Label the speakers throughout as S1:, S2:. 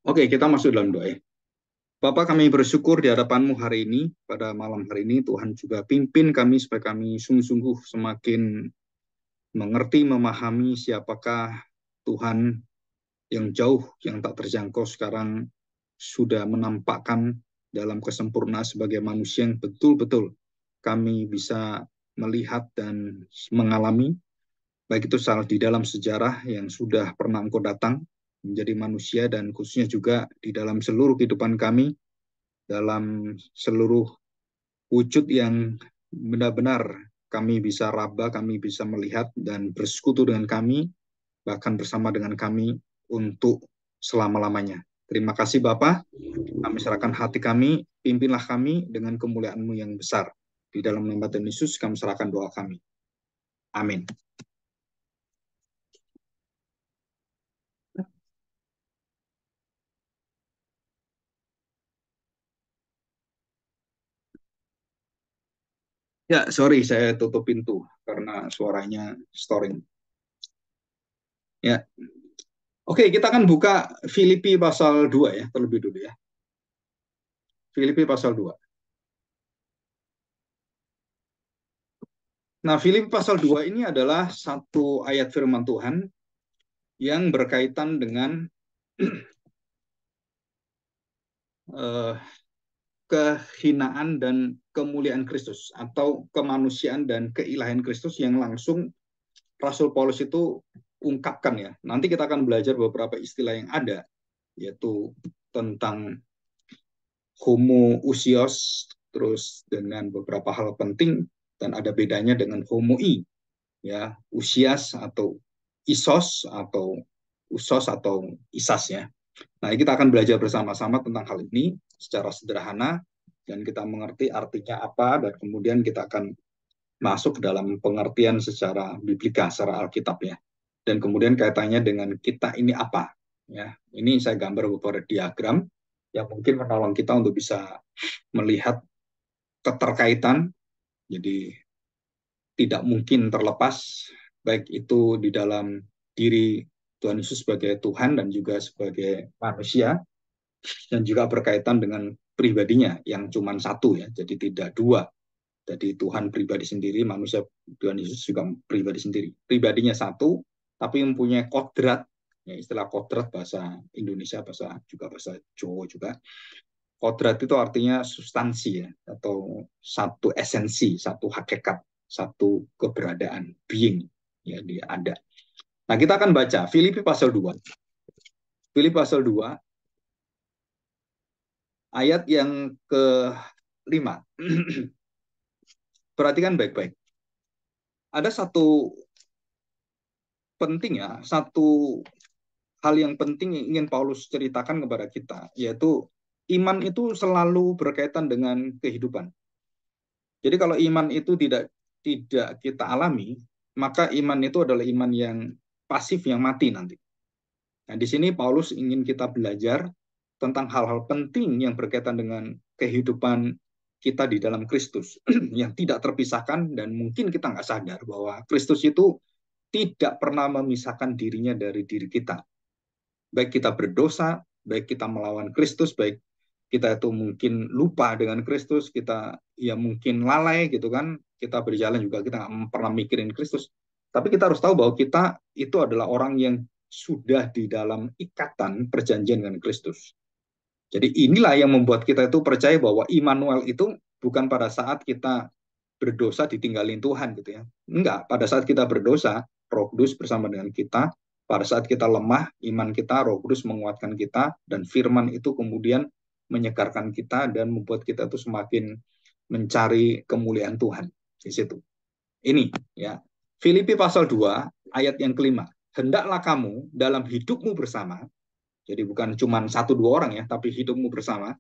S1: Oke, kita masuk dalam doa. Bapak, kami bersyukur di hadapan-Mu hari ini, pada malam hari ini. Tuhan juga pimpin kami supaya kami sungguh-sungguh semakin mengerti, memahami siapakah Tuhan yang jauh, yang tak terjangkau sekarang sudah menampakkan dalam kesempurnaan sebagai manusia yang betul-betul kami bisa melihat dan mengalami, baik itu salah di dalam sejarah yang sudah pernah Engkau datang menjadi manusia, dan khususnya juga di dalam seluruh kehidupan kami, dalam seluruh wujud yang benar-benar kami bisa raba, kami bisa melihat dan bersekutu dengan kami, bahkan bersama dengan kami untuk selama-lamanya. Terima kasih Bapak, kami serahkan hati kami, pimpinlah kami dengan kemuliaan-Mu yang besar. Di dalam nama Tuhan Yesus kami serahkan doa kami. Amin. Ya, sorry saya tutup pintu karena suaranya storing. Ya. Oke, kita akan buka Filipi pasal 2 ya, terlebih dulu ya. Filipi pasal 2. Nah, Filipi pasal 2 ini adalah satu ayat firman Tuhan yang berkaitan dengan eh, kehinaan dan kemuliaan Kristus, atau kemanusiaan dan keilahian Kristus yang langsung Rasul Paulus itu ungkapkan ya. Nanti kita akan belajar beberapa istilah yang ada, yaitu tentang homoousios, terus dengan beberapa hal penting, dan ada bedanya dengan homoi, ya, usias atau isos atau usos atau isas ya. Nah, kita akan belajar bersama-sama tentang hal ini secara sederhana, dan kita mengerti artinya apa, dan kemudian kita akan masuk ke dalam pengertian secara biblika, secara Alkitab ya. Dan kemudian kaitannya dengan kita ini apa ya. Ini saya gambar beberapa diagram yang mungkin menolong kita untuk bisa melihat keterkaitan. Jadi tidak mungkin terlepas, baik itu di dalam diri Tuhan Yesus sebagai Tuhan dan juga sebagai manusia, dan juga berkaitan dengan pribadinya yang cuma satu ya, jadi tidak dua. Jadi Tuhan pribadi sendiri, manusia Tuhan Yesus juga pribadi sendiri. Pribadinya satu, tapi mempunyai kodrat, ya istilah kodrat bahasa Indonesia, bahasa Jawa juga. Kodrat itu artinya substansi ya, atau satu esensi, satu hakikat, satu keberadaan, being, ya dia ada. Nah, kita akan baca Filipi pasal 2. Filipi pasal 2 ayat yang ke-5. Perhatikan baik-baik. Ada satu penting ya, satu hal yang penting yang ingin Paulus ceritakan kepada kita, yaitu iman itu selalu berkaitan dengan kehidupan. Jadi kalau iman itu tidak kita alami, maka iman itu adalah iman yang pasif, yang mati nanti. Nah, di sini Paulus ingin kita belajar tentang hal-hal penting yang berkaitan dengan kehidupan kita di dalam Kristus, yang tidak terpisahkan, dan mungkin kita nggak sadar bahwa Kristus itu tidak pernah memisahkan dirinya dari diri kita. Baik kita berdosa, baik kita melawan Kristus, baik kita itu mungkin lupa dengan Kristus, kita ya mungkin lalai gitu kan, kita berjalan juga kita nggak pernah mikirin Kristus. Tapi kita harus tahu bahwa kita itu adalah orang yang sudah di dalam ikatan perjanjian dengan Kristus. Jadi inilah yang membuat kita itu percaya bahwa Immanuel itu bukan pada saat kita berdosa ditinggalin Tuhan gitu ya. Enggak, pada saat kita berdosa, Roh Kudus bersama dengan kita. Pada saat kita lemah, iman kita, Roh Kudus menguatkan kita, dan firman itu kemudian menyegarkan kita dan membuat kita itu semakin mencari kemuliaan Tuhan di situ. Ini ya. Filipi pasal 2 ayat yang kelima. Hendaklah kamu dalam hidupmu bersama, jadi bukan cuma satu dua orang ya, tapi hidupmu bersama.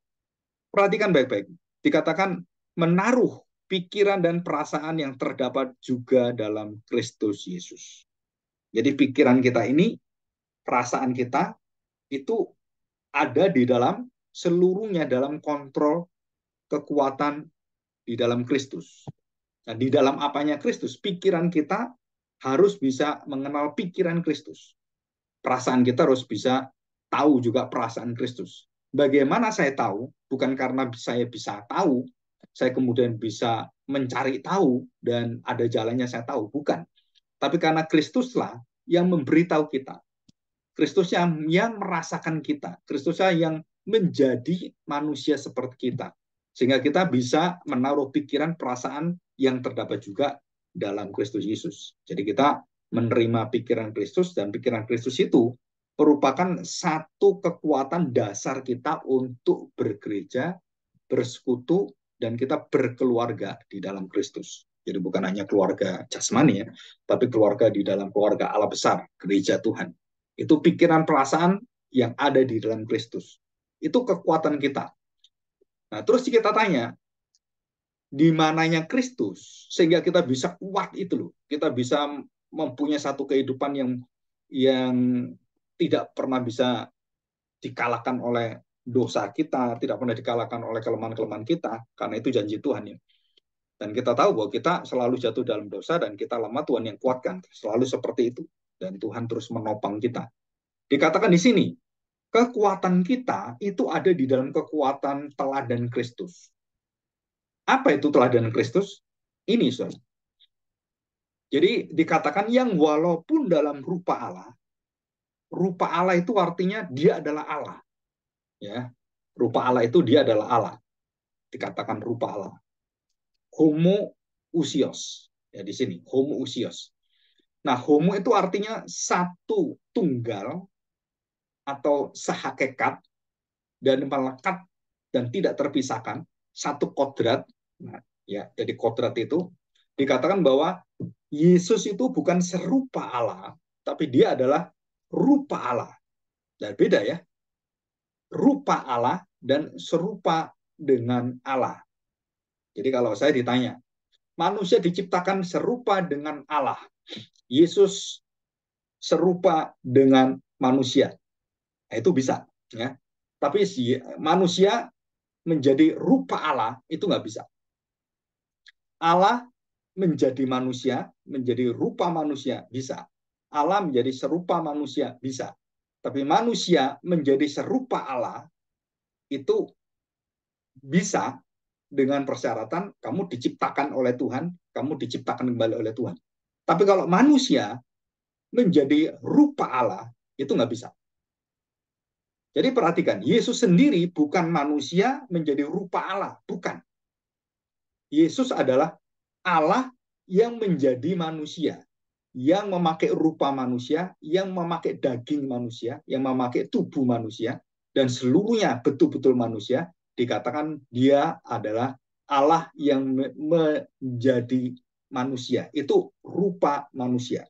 S1: Perhatikan baik-baik. Dikatakan menaruh pikiran dan perasaan yang terdapat juga dalam Kristus Yesus. Jadi pikiran kita ini, perasaan kita itu ada di dalam seluruhnya dalam kontrol kekuatan di dalam Kristus. Nah, di dalam apanya Kristus? Pikiran kita harus bisa mengenal pikiran Kristus. Perasaan kita harus bisa tahu juga perasaan Kristus. Bagaimana saya tahu? Bukan karena saya bisa tahu, saya kemudian bisa mencari tahu dan ada jalannya saya tahu, bukan. Tapi karena Kristuslah yang memberitahu kita. Kristus yang merasakan kita. Kristuslah yang menjadi manusia seperti kita. Sehingga kita bisa menaruh pikiran, perasaan yang terdapat juga dalam Kristus Yesus. Jadi kita menerima pikiran Kristus, dan pikiran Kristus itu merupakan satu kekuatan dasar kita untuk bergereja, bersekutu, dan kita berkeluarga di dalam Kristus. Jadi bukan hanya keluarga jasmani ya, tapi keluarga di dalam keluarga Allah besar, gereja Tuhan. Itu pikiran perasaan yang ada di dalam Kristus. Itu kekuatan kita. Nah, terus kita tanya, di mananya Kristus sehingga kita bisa kuat itu loh. Kita bisa mempunyai satu kehidupan yang tidak pernah bisa dikalahkan oleh dosa kita, tidak pernah dikalahkan oleh kelemahan-kelemahan kita, karena itu janji Tuhan ya. Dan kita tahu bahwa kita selalu jatuh dalam dosa dan kita lemah, Tuhan yang kuatkan. Selalu seperti itu. Dan Tuhan terus menopang kita. Dikatakan di sini, kekuatan kita itu ada di dalam kekuatan teladan Kristus. Apa itu teladan Kristus? Ini, saudara. Jadi dikatakan yang walaupun dalam rupa Allah itu artinya dia adalah Allah. Ya, rupa Allah itu dia adalah Allah. Dikatakan rupa Allah. Homo usios. Ya, di sini, homo usios. Nah, homo itu artinya satu tunggal atau sehakikat dan melekat dan tidak terpisahkan, satu kodrat. Nah, ya, jadi kodrat itu dikatakan bahwa Yesus itu bukan serupa Allah, tapi dia adalah rupa Allah. Dan beda ya, rupa Allah dan serupa dengan Allah. Jadi kalau saya ditanya, manusia diciptakan serupa dengan Allah. Yesus serupa dengan manusia. Nah, itu bisa. Ya. Tapi manusia menjadi rupa Allah itu nggak bisa. Allah menjadi manusia, menjadi rupa manusia, bisa. Allah menjadi serupa manusia, bisa. Tapi manusia menjadi serupa Allah, itu bisa dengan persyaratan kamu diciptakan oleh Tuhan, kamu diciptakan kembali oleh Tuhan. Tapi kalau manusia menjadi rupa Allah, itu nggak bisa. Jadi perhatikan, Yesus sendiri bukan manusia menjadi rupa Allah, bukan. Yesus adalah Allah yang menjadi manusia, yang memakai rupa manusia, yang memakai daging manusia, yang memakai tubuh manusia, dan seluruhnya betul-betul manusia, dikatakan dia adalah Allah yang menjadi manusia. Itu rupa manusia.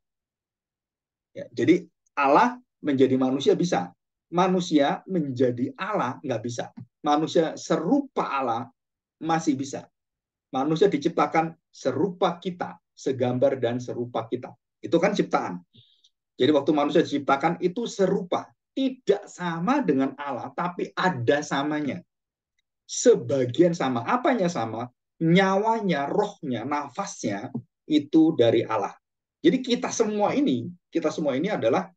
S1: Ya, jadi Allah menjadi manusia bisa. Manusia menjadi Allah nggak bisa. Manusia serupa Allah masih bisa. Manusia diciptakan serupa kita, segambar dan serupa kita. Itu kan ciptaan. Jadi waktu manusia diciptakan itu serupa. Tidak sama dengan Allah, tapi ada samanya. Sebagian sama. Apanya sama? Nyawanya, rohnya, nafasnya itu dari Allah. Jadi kita semua ini adalah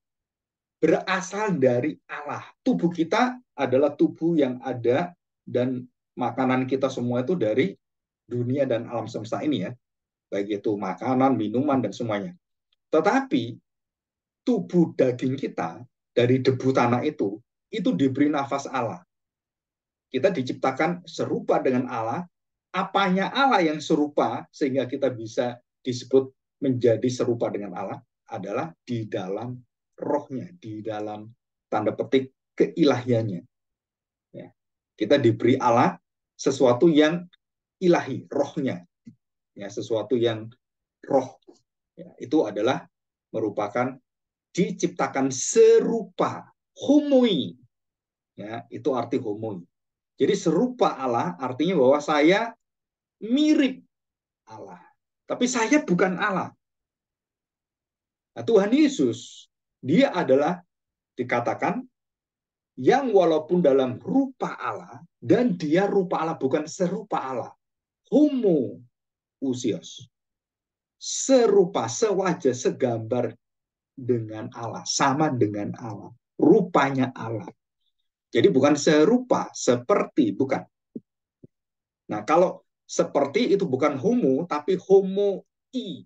S1: berasal dari Allah. Tubuh kita adalah tubuh yang ada dan makanan kita semua itu dari dunia dan alam semesta ini ya. Baik itu makanan, minuman, dan semuanya. Tetapi tubuh daging kita dari debu tanah itu diberi nafas Allah. Kita diciptakan serupa dengan Allah. Apanya Allah yang serupa sehingga kita bisa disebut menjadi serupa dengan Allah adalah di dalam rohnya, di dalam tanda petik keilahiannya. Ya. Kita diberi Allah sesuatu yang ilahi, rohnya. Ya, sesuatu yang roh. Ya, itu adalah merupakan diciptakan serupa, homoi. Ya, itu arti homoi. Jadi serupa Allah artinya bahwa saya mirip Allah. Tapi saya bukan Allah. Nah, Tuhan Yesus, dia adalah dikatakan yang walaupun dalam rupa Allah, dan dia rupa Allah, bukan serupa Allah. Homo usios. Serupa, sewajah, segambar dengan Allah. Sama dengan Allah. rupanya Allah. Jadi bukan serupa, seperti, bukan. Nah, kalau seperti itu bukan homo, tapi homoi.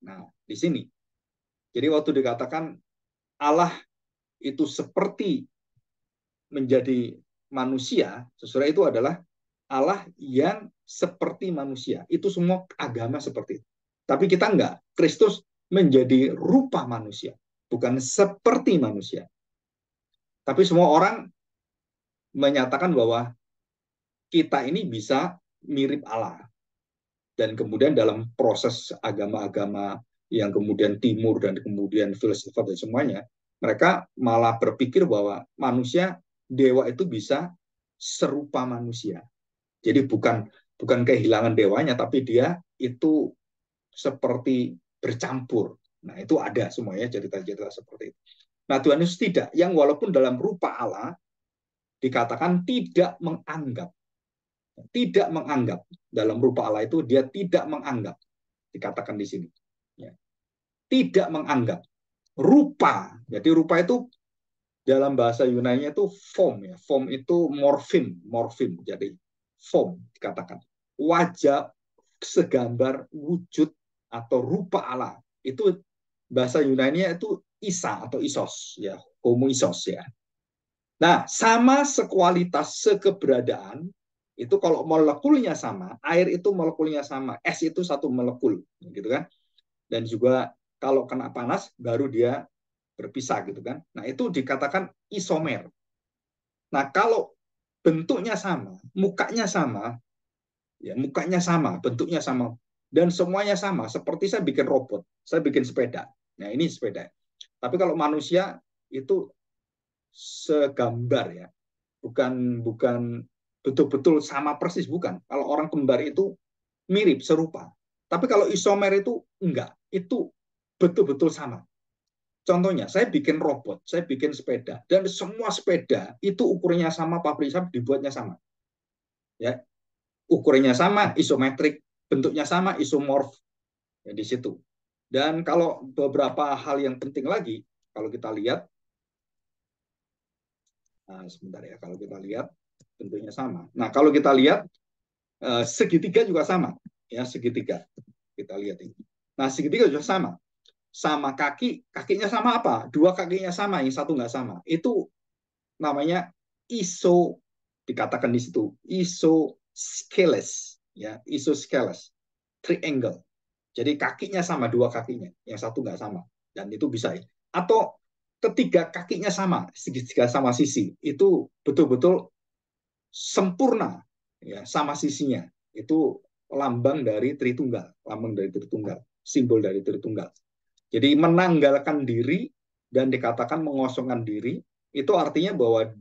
S1: Nah, di sini. Jadi waktu dikatakan Allah itu seperti menjadi manusia, sesudah itu adalah Allah yang seperti manusia. Itu semua agama seperti itu. Tapi kita enggak. Kristus menjadi rupa manusia, bukan seperti manusia. Tapi semua orang menyatakan bahwa kita ini bisa mirip Allah. Dan kemudian dalam proses agama-agama yang kemudian timur dan kemudian filsafat dan semuanya, mereka malah berpikir bahwa manusia, dewa itu bisa serupa manusia. Jadi bukan kehilangan dewanya, tapi dia itu seperti bercampur. Nah, itu ada semuanya cerita-cerita seperti itu. Nah, Tuhan Yesus tidak, yang walaupun dalam rupa Allah dikatakan tidak menganggap dalam rupa Allah itu dia tidak menganggap, dikatakan di sini. Ya. Tidak menganggap rupa. Jadi rupa itu dalam bahasa Yunani itu form ya. Form itu morfim. Jadi form dikatakan. Wajah segambar wujud atau rupa Allah. Itu bahasa Yunani itu isa atau isos ya, homo isos ya. Nah, sama sekualitas sekeberadaan itu kalau molekulnya sama, air itu molekulnya sama, es itu satu molekul gitu kan. Dan juga kalau kena panas baru dia berpisah gitu kan. Nah, itu dikatakan isomer. Nah, kalau bentuknya sama, mukanya sama, bentuknya sama, dan semuanya sama. Seperti saya bikin robot, saya bikin sepeda. Nah, ini sepeda. Tapi kalau manusia itu segambar ya, bukan betul-betul sama persis, bukan. Kalau orang kembar itu mirip, serupa. Tapi kalau isomer itu enggak, itu betul-betul sama. Contohnya, saya bikin robot, saya bikin sepeda, dan semua sepeda itu ukurannya sama, pabrik sama, dibuatnya sama. Ya, ukurannya sama, isometrik, bentuknya sama, isomorf, ya, di situ. Dan kalau beberapa hal yang penting lagi, kalau kita lihat, nah, sebentar ya, kalau kita lihat bentuknya sama. Nah, kalau kita lihat segitiga juga sama, ya segitiga. Kita lihat ini. Nah, segitiga juga sama. Sama kakinya sama apa? Dua kakinya sama, yang satu nggak sama. Itu namanya iso, dikatakan di situ isosceles, ya isosceles triangle. Jadi kakinya sama, dua kakinya, yang satu nggak sama, dan itu bisa ya. Atau ketiga kakinya sama, segitiga sama sisi, itu betul-betul sempurna, ya sama sisinya. Itu lambang dari Tritunggal, simbol dari Tritunggal. Jadi menanggalkan diri dan dikatakan mengosongkan diri, itu artinya bahwa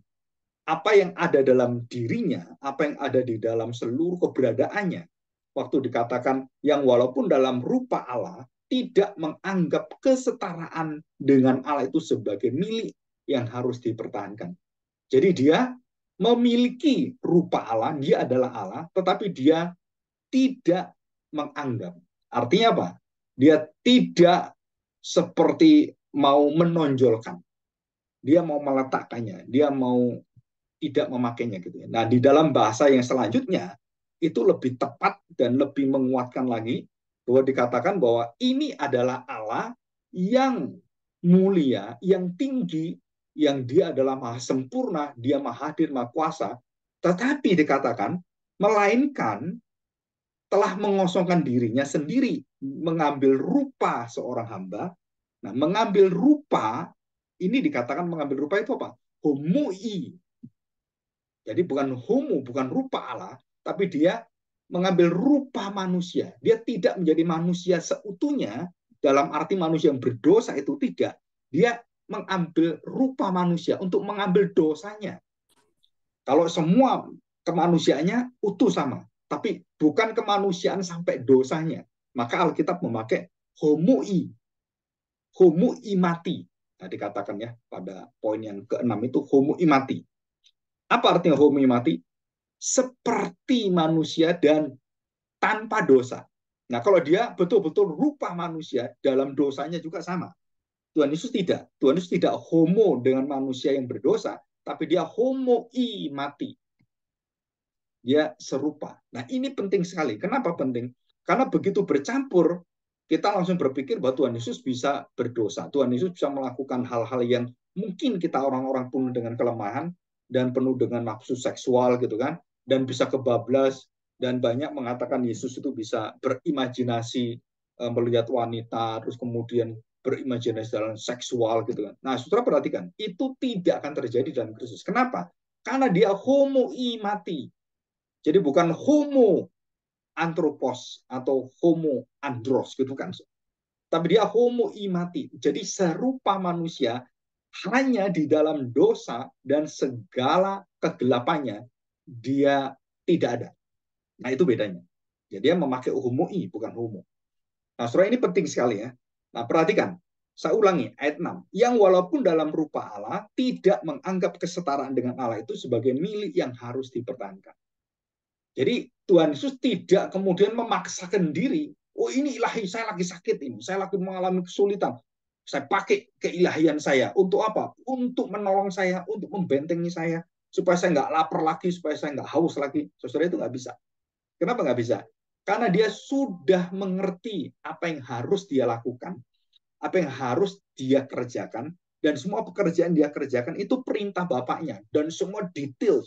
S1: apa yang ada dalam dirinya, apa yang ada di dalam seluruh keberadaannya, waktu dikatakan yang walaupun dalam rupa Allah, tidak menganggap kesetaraan dengan Allah itu sebagai milik yang harus dipertahankan. Jadi dia memiliki rupa Allah, dia adalah Allah, tetapi dia tidak menganggap. Artinya apa? Dia tidak seperti mau menonjolkan. Dia mau meletakkannya, dia mau tidak memakainya gitu ya. Nah, di dalam bahasa yang selanjutnya itu lebih tepat dan lebih menguatkan lagi bahwa dikatakan bahwa ini adalah Allah yang mulia, yang tinggi, yang dia adalah maha sempurna, dia maha hadir, maha kuasa, tetapi dikatakan melainkan telah mengosongkan dirinya sendiri, mengambil rupa seorang hamba. Nah, mengambil rupa, ini dikatakan mengambil rupa itu apa? Homoi. Jadi bukan homo, bukan rupa Allah, tapi dia mengambil rupa manusia. Dia tidak menjadi manusia seutuhnya, dalam arti manusia yang berdosa itu tidak. Dia mengambil rupa manusia untuk mengambil dosanya. Kalau semua kemanusiaannya utuh sama, tapi bukan kemanusiaan sampai dosanya. Maka Alkitab memakai homoi, homoi mati. Nah, dikatakan ya pada poin yang keenam itu homoi mati. Apa artinya homoi mati? Seperti manusia dan tanpa dosa. Nah, kalau dia betul-betul rupa manusia, dalam dosanya juga sama. Tuhan Yesus tidak. Tuhan Yesus tidak homo dengan manusia yang berdosa, tapi dia homoi mati. Dia serupa. Nah, ini penting sekali. Kenapa penting? Karena begitu bercampur, kita langsung berpikir bahwa Tuhan Yesus bisa berdosa. Tuhan Yesus bisa melakukan hal-hal yang mungkin kita orang-orang penuh dengan kelemahan dan penuh dengan nafsu seksual gitu kan, dan bisa kebablas, dan banyak mengatakan Yesus itu bisa berimajinasi melihat wanita, terus kemudian berimajinasi dalam seksual gitu kan. Nah, saudara perhatikan, itu tidak akan terjadi dalam Kristus. Kenapa? Karena dia homoi mati. Jadi bukan homo anthropos atau homo andros gitu kan. Tapi dia homo imati. Jadi serupa manusia hanya di dalam dosa dan segala kegelapannya dia tidak ada. Nah, itu bedanya. Jadi dia memakai homo i bukan homo. Nah, saudara ini penting sekali ya. Nah, perhatikan. Saya ulangi ayat 6. Yang walaupun dalam rupa Allah tidak menganggap kesetaraan dengan Allah itu sebagai milik yang harus dipertahankan. Jadi Tuhan Yesus tidak kemudian memaksakan diri. Oh, ini ilahi, saya lagi sakit ini, saya lagi mengalami kesulitan. Saya pakai keilahian saya. Untuk apa? Untuk menolong saya, untuk membentengi saya. Supaya saya nggak lapar lagi, supaya saya nggak haus lagi. Saudara itu nggak bisa. Kenapa nggak bisa? Karena dia sudah mengerti apa yang harus dia lakukan, apa yang harus dia kerjakan, dan semua pekerjaan dia kerjakan itu perintah Bapaknya. Dan semua detail.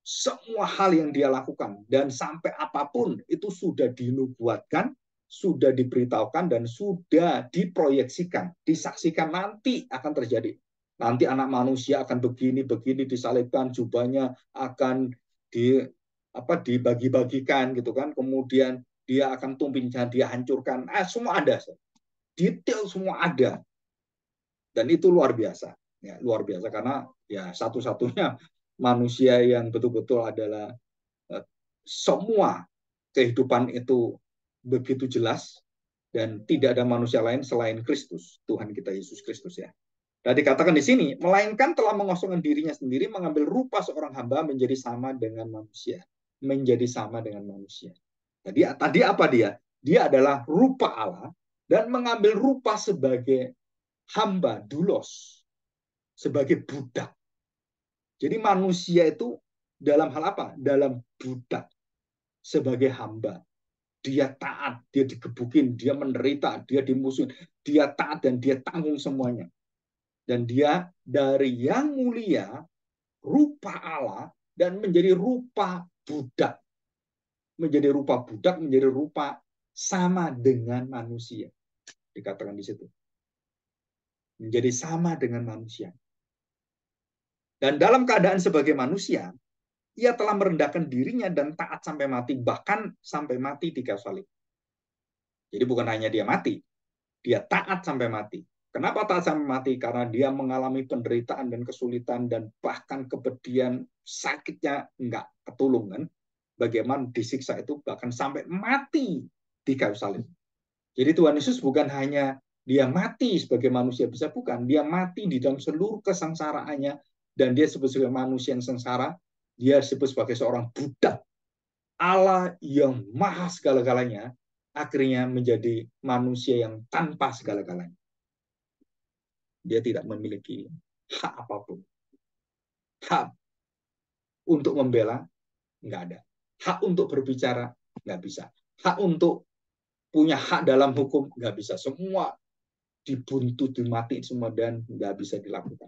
S1: Semua hal yang dia lakukan dan sampai apapun itu sudah dinubuatkan, sudah diberitahukan dan sudah diproyeksikan, disaksikan nanti akan terjadi. Nanti anak manusia akan begini disalibkan, jubahnya akan dibagi-bagikan gitu kan. Kemudian dia akan tumpingnya dia hancurkan. Semua ada. Detail semua ada. Dan itu luar biasa. Ya, luar biasa karena ya satu-satunya manusia yang betul-betul adalah semua kehidupan itu begitu jelas dan tidak ada manusia lain selain Kristus, Tuhan kita Yesus Kristus ya. Dan dikatakan di sini, melainkan telah mengosongkan dirinya sendiri, mengambil rupa seorang hamba menjadi sama dengan manusia. Menjadi sama dengan manusia. Tadi apa dia? Dia adalah rupa Allah dan mengambil rupa sebagai hamba, doulos, sebagai budak. Jadi manusia itu dalam hal apa? Dalam budak, sebagai hamba. Dia taat, dia digebukin, dia menderita, dia dimusuhin, dia taat dan dia tanggung semuanya. Dan dia dari yang mulia, rupa Allah, dan menjadi rupa budak. Menjadi rupa budak, menjadi rupa sama dengan manusia. Dikatakan di situ. Menjadi sama dengan manusia. Dan dalam keadaan sebagai manusia, ia telah merendahkan dirinya dan taat sampai mati, bahkan sampai mati di kayu salib. Jadi bukan hanya dia mati, dia taat sampai mati. Kenapa taat sampai mati? Karena dia mengalami penderitaan dan kesulitan dan bahkan kepedihan, sakitnya enggak ketulung kan. Bagaimana disiksa itu bahkan sampai mati di kayu salib. Jadi Tuhan Yesus bukan hanya dia mati sebagai manusia bisa, bukan. Dia mati di dalam seluruh kesengsaraannya dan dia sebagai manusia yang sengsara, dia disebut sebagai seorang budak. Allah yang maha segala-galanya akhirnya menjadi manusia yang tanpa segala-galanya. Dia tidak memiliki hak apapun. Hak untuk membela, nggak ada. Hak untuk berbicara, nggak bisa. Hak untuk punya hak dalam hukum, nggak bisa. Semua dibuntut, dimati semua, dan nggak bisa dilakukan.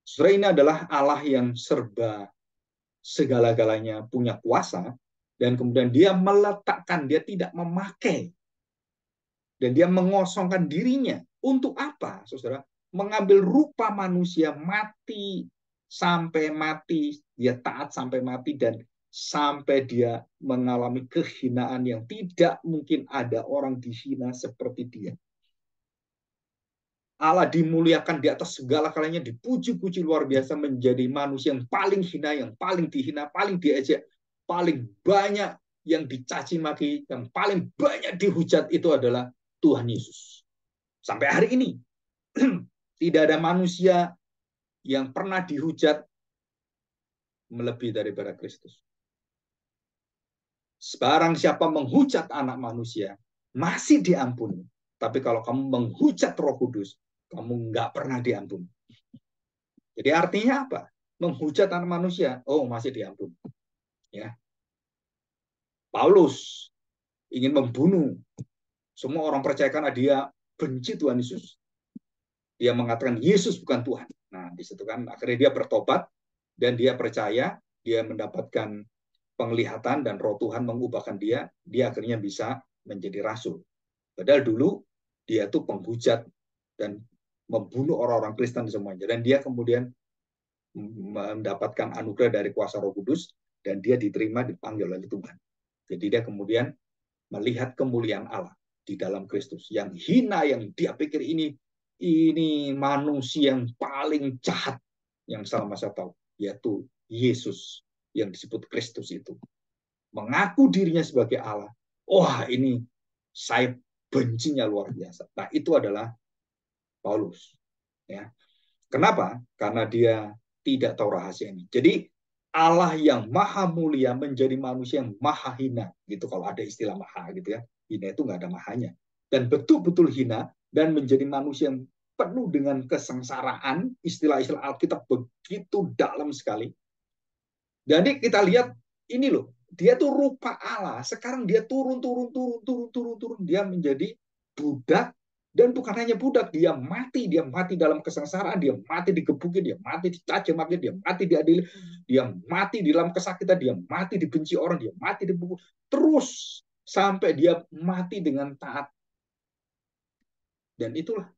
S1: Saudara, ini adalah Allah yang serba segala-galanya, punya kuasa, dan kemudian dia meletakkan, dia tidak memakai, dan dia mengosongkan dirinya. Untuk apa, saudara? Mengambil rupa manusia, mati sampai mati, dia taat sampai mati, dan sampai dia mengalami kehinaan yang tidak mungkin ada orang dihina seperti dia. Allah dimuliakan di atas segala kalanya, dipuji-puji luar biasa, menjadi manusia yang paling hina, yang paling dihina, paling diejek, paling banyak yang dicaci maki, yang paling banyak dihujat itu adalah Tuhan Yesus. Sampai hari ini tidak ada manusia yang pernah dihujat melebihi daripada Kristus. Barang siapa menghujat anak manusia masih diampuni, tapi kalau kamu menghujat Roh Kudus, kamu nggak pernah diampuni. Jadi artinya apa? Menghujat anak manusia, oh masih diampuni. Ya, Paulus ingin membunuh semua orang percaya karena dia benci Tuhan Yesus. Dia mengatakan Yesus bukan Tuhan. Nah, di situ kan akhirnya dia bertobat dan dia percaya, dia mendapatkan penglihatan dan roh Tuhan mengubahkan dia akhirnya bisa menjadi rasul. Padahal dulu dia tuh penghujat dan membunuh orang-orang Kristen semuanya. Dan dia kemudian mendapatkan anugerah dari kuasa Roh Kudus dan dia diterima, dipanggil oleh Tuhan. Jadi dia kemudian melihat kemuliaan Allah di dalam Kristus. Yang hina, yang dia pikir ini manusia yang paling jahat yang selama saya tahu, yaitu Yesus yang disebut Kristus itu. Mengaku dirinya sebagai Allah. Wah, ini saya bencinya luar biasa. Nah, itu adalah Paulus. Ya. Kenapa? Karena dia tidak tahu rahasia ini. Jadi Allah yang maha mulia menjadi manusia yang maha hina. Gitu kalau ada istilah maha gitu ya. Hina itu nggak ada mahanya. Dan betul-betul hina dan menjadi manusia yang penuh dengan kesengsaraan. Istilah-istilah Alkitab begitu dalam sekali. Jadi kita lihat ini loh. Dia tuh rupa Allah. Sekarang dia turun. Dia menjadi budak. Dan bukan hanya budak, dia mati dalam kesengsaraan, dia mati digebukin, dia mati dicaci maki, dia mati diadili, dia mati di dalam kesakitan, dia mati dibenci orang, dia mati dipukul, terus sampai dia mati dengan taat. Dan itulah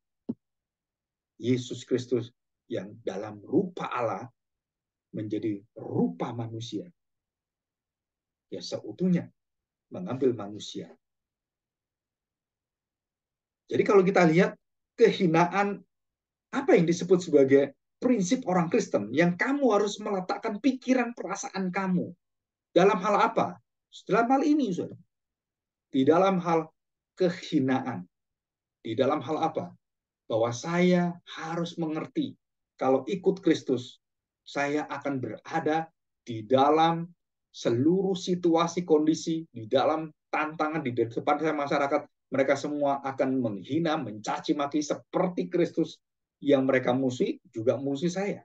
S1: Yesus Kristus yang dalam rupa Allah menjadi rupa manusia. Ya seutuhnya mengambil manusia. Jadi kalau kita lihat kehinaan apa yang disebut sebagai prinsip orang Kristen yang kamu harus meletakkan pikiran perasaan kamu dalam hal apa? Dalam hal ini, saudara. Di dalam hal kehinaan. Di dalam hal apa? Bahwa saya harus mengerti kalau ikut Kristus, saya akan berada di dalam seluruh situasi kondisi, di dalam tantangan di depan masyarakat, mereka semua akan menghina, mencaci maki seperti Kristus yang mereka musuhi, juga musuh saya.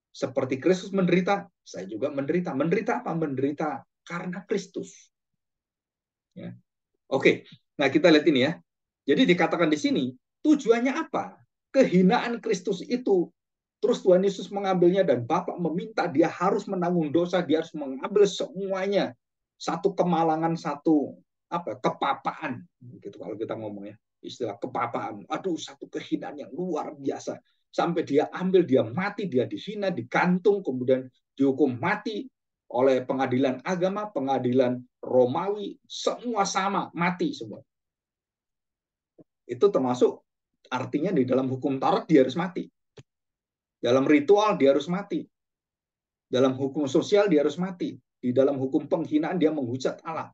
S1: Seperti Kristus menderita, saya juga menderita. Menderita apa? Menderita karena Kristus. Ya. Oke, nah kita lihat ini ya. Jadi dikatakan di sini, tujuannya apa? Kehinaan Kristus itu, terus Tuhan Yesus mengambilnya dan Bapa meminta dia harus menanggung dosa, dia harus mengambil semuanya. Satu kemalangan, satu kepapaan, gitu kalau kita ngomongnya. Istilah kepapaan. Aduh, satu kehinaan yang luar biasa. Sampai dia ambil, dia mati, dia dihina, digantung, kemudian dihukum mati oleh pengadilan agama, pengadilan Romawi, semua sama, mati semua. Itu termasuk artinya di dalam hukum Taurat dia harus mati. Dalam ritual dia harus mati. Dalam hukum sosial dia harus mati. Di dalam hukum penghinaan dia menghujat Allah.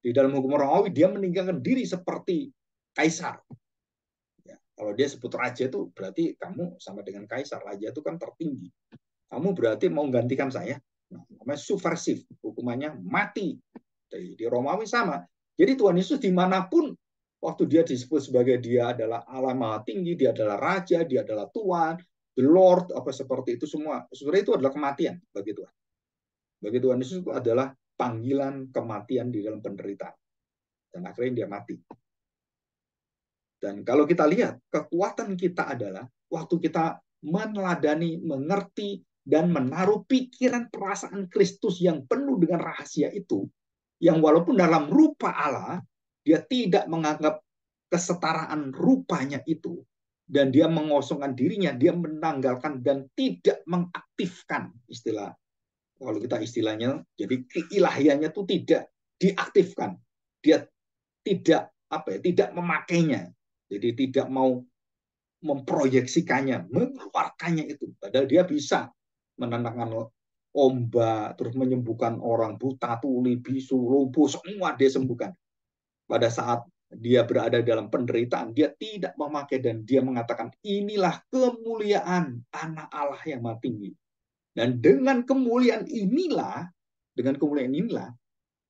S1: Di dalam hukum Romawi dia meninggalkan diri seperti kaisar. Ya, kalau dia sebut raja itu berarti kamu sama dengan kaisar. Raja itu kan tertinggi. Kamu berarti mau menggantikan saya. Nah, namanya subversif. Hukumannya mati. Di Romawi sama. Jadi Tuhan Yesus dimanapun waktu dia disebut sebagai dia adalah Allah Maha Tinggi, dia adalah Raja, dia adalah Tuhan, the Lord, apa seperti itu semua. Sebenarnya itu adalah kematian bagi Tuhan. Bagi Tuhan Yesus itu adalah panggilan kematian di dalam penderitaan. Dan akhirnya dia mati. Dan kalau kita lihat, kekuatan kita adalah waktu kita meneladani, mengerti, dan menaruh pikiran perasaan Kristus yang penuh dengan rahasia itu, yang walaupun dalam rupa Allah, dia tidak menganggap kesetaraan rupanya itu, dan dia mengosongkan dirinya, dia menanggalkan dan tidak mengaktifkan istilah, kalau kita istilahnya, jadi keilahiannya itu tidak diaktifkan, dia tidak tidak memakainya, jadi tidak mau memproyeksikannya, mengeluarkannya itu, padahal dia bisa menenangkan ombak, terus menyembuhkan orang buta, tuli, bisu, lumpuh, semua dia sembuhkan. Pada saat dia berada dalam penderitaan, dia tidak memakai dan dia mengatakan, inilah kemuliaan anak Allah yang maha tinggi. Dan dengan kemuliaan inilah,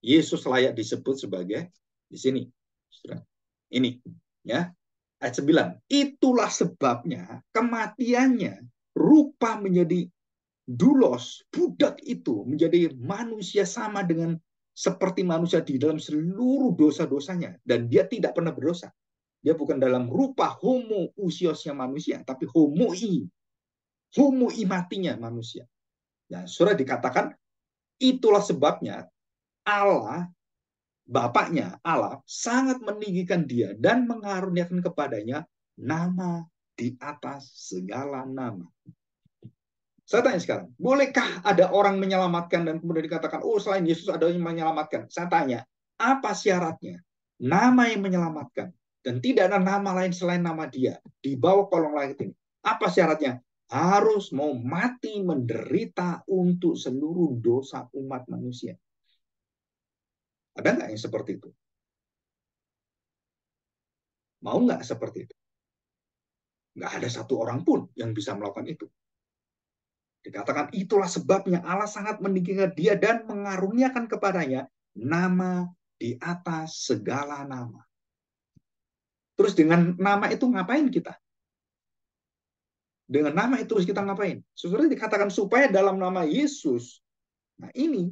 S1: Yesus layak disebut sebagai di sini. Ini, ya. Ayat 9. Itulah sebabnya kematiannya rupa menjadi doulos, budak itu menjadi manusia sama dengan seperti manusia di dalam seluruh dosa-dosanya. Dan dia tidak pernah berdosa. Dia bukan dalam rupa homo usiosnya manusia, tapi homo matinya manusia. Ya, surah dikatakan itulah sebabnya Allah, Bapaknya Allah sangat meninggikan dia dan mengaruniakan kepadanya nama di atas segala nama. Saya tanya sekarang, bolehkah ada orang menyelamatkan dan kemudian dikatakan, oh selain Yesus ada yang menyelamatkan? Saya tanya, apa syaratnya? Nama yang menyelamatkan. Dan tidak ada nama lain selain nama dia. Di bawah kolong langit ini. Apa syaratnya? Harus mau mati menderita untuk seluruh dosa umat manusia. Ada nggak yang seperti itu? Mau nggak seperti itu? Nggak ada satu orang pun yang bisa melakukan itu. Dikatakan itulah sebabnya Allah sangat meninggikan dia dan mengaruniakan kepadanya nama di atas segala nama. Terus dengan nama itu ngapain kita? Dengan nama itu terus kita ngapain? Sebenarnya dikatakan supaya dalam nama Yesus, nah ini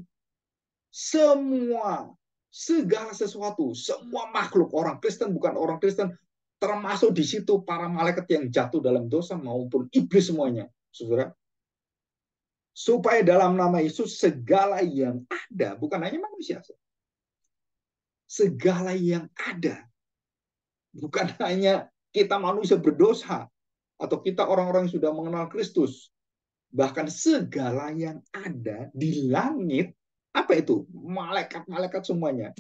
S1: semua, segala sesuatu, semua makhluk, orang Kristen bukan orang Kristen, termasuk di situ para malaikat yang jatuh dalam dosa maupun iblis semuanya, saudara, supaya dalam nama Yesus segala yang ada, bukan hanya manusia, segala yang ada, bukan hanya kita manusia berdosa atau kita orang-orang yang sudah mengenal Kristus, bahkan segala yang ada di langit, apa itu? Malaikat-malaikat semuanya.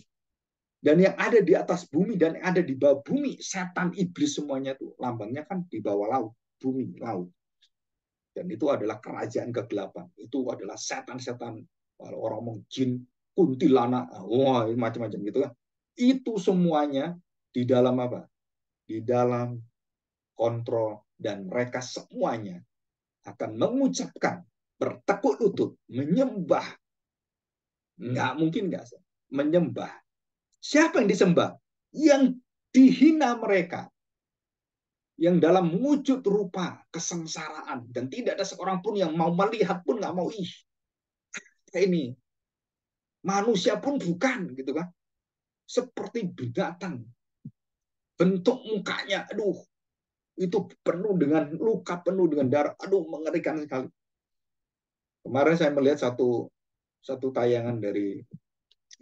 S1: Dan yang ada di atas bumi dan yang ada di bawah bumi, setan iblis semuanya itu lambangnya kan di bawah laut, bumi, laut. Dan itu adalah kerajaan kegelapan. Itu adalah setan-setan, kalau orang ngomong jin, kuntilanak, wah macam-macam gitu kan. Itu semuanya di dalam apa? Di dalam kontrol, dan mereka semuanya akan mengucapkan, bertekuk lutut, menyembah. Nggak mungkin nggak menyembah. Siapa yang disembah? Yang dihina mereka, yang dalam wujud rupa kesengsaraan, dan tidak ada seorang pun yang mau melihat pun nggak mau, ini manusia pun bukan gitu kan, seperti binatang, bentuk mukanya, aduh, itu penuh dengan luka, penuh dengan darah, aduh mengerikan sekali. Kemarin saya melihat satu tayangan dari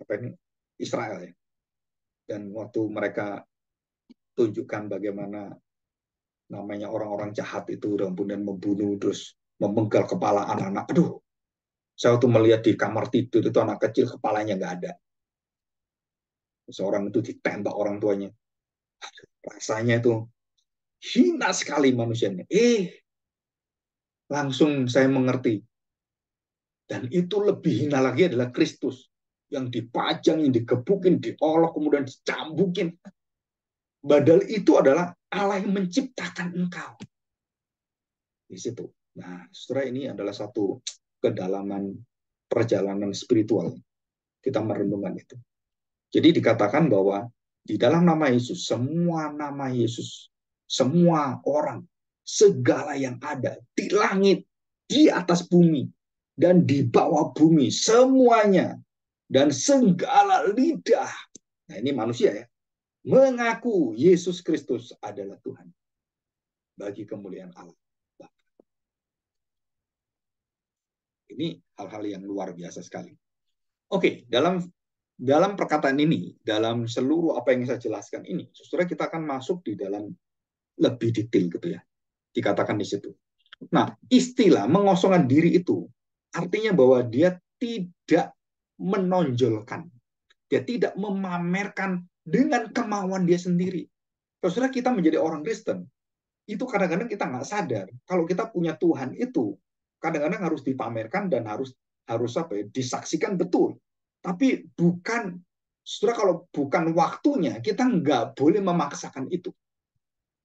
S1: apa ini Israel ya, dan waktu mereka tunjukkan bagaimana namanya orang-orang jahat itu kemudian membunuh terus memenggal kepala anak-anak, aduh, saya waktu melihat di kamar tidur itu anak kecil kepalanya nggak ada, seorang itu ditembak orang tuanya, rasanya itu hina sekali manusianya. Langsung saya mengerti. Dan itu lebih hina lagi adalah Kristus yang dipajang, yang digebukin, diolok, kemudian dicambukin. Padahal itu adalah Allah yang menciptakan engkau. Di situ. Nah, saudara, ini adalah satu kedalaman perjalanan spiritual. Kita merenungkan itu. Jadi dikatakan bahwa di dalam nama Yesus, semua nama Yesus, semua orang, segala yang ada di langit, di atas bumi, dan di bawah bumi, semuanya, dan segala lidah, nah ini manusia ya, mengaku Yesus Kristus adalah Tuhan bagi kemuliaan Allah. Ini hal-hal yang luar biasa sekali. Oke, dalam perkataan ini, dalam seluruh apa yang saya jelaskan ini, saudara, kita akan masuk di dalam lebih detail gitu ya. Dikatakan di situ. Nah, istilah mengosongkan diri itu artinya bahwa dia tidak menonjolkan. Dia tidak memamerkan dengan kemauan dia sendiri. Saudara, kita menjadi orang Kristen, itu kadang-kadang kita nggak sadar kalau kita punya Tuhan itu kadang-kadang harus dipamerkan dan harus apa ya, disaksikan betul. Tapi bukan, saudara, kalau bukan waktunya, kita nggak boleh memaksakan itu.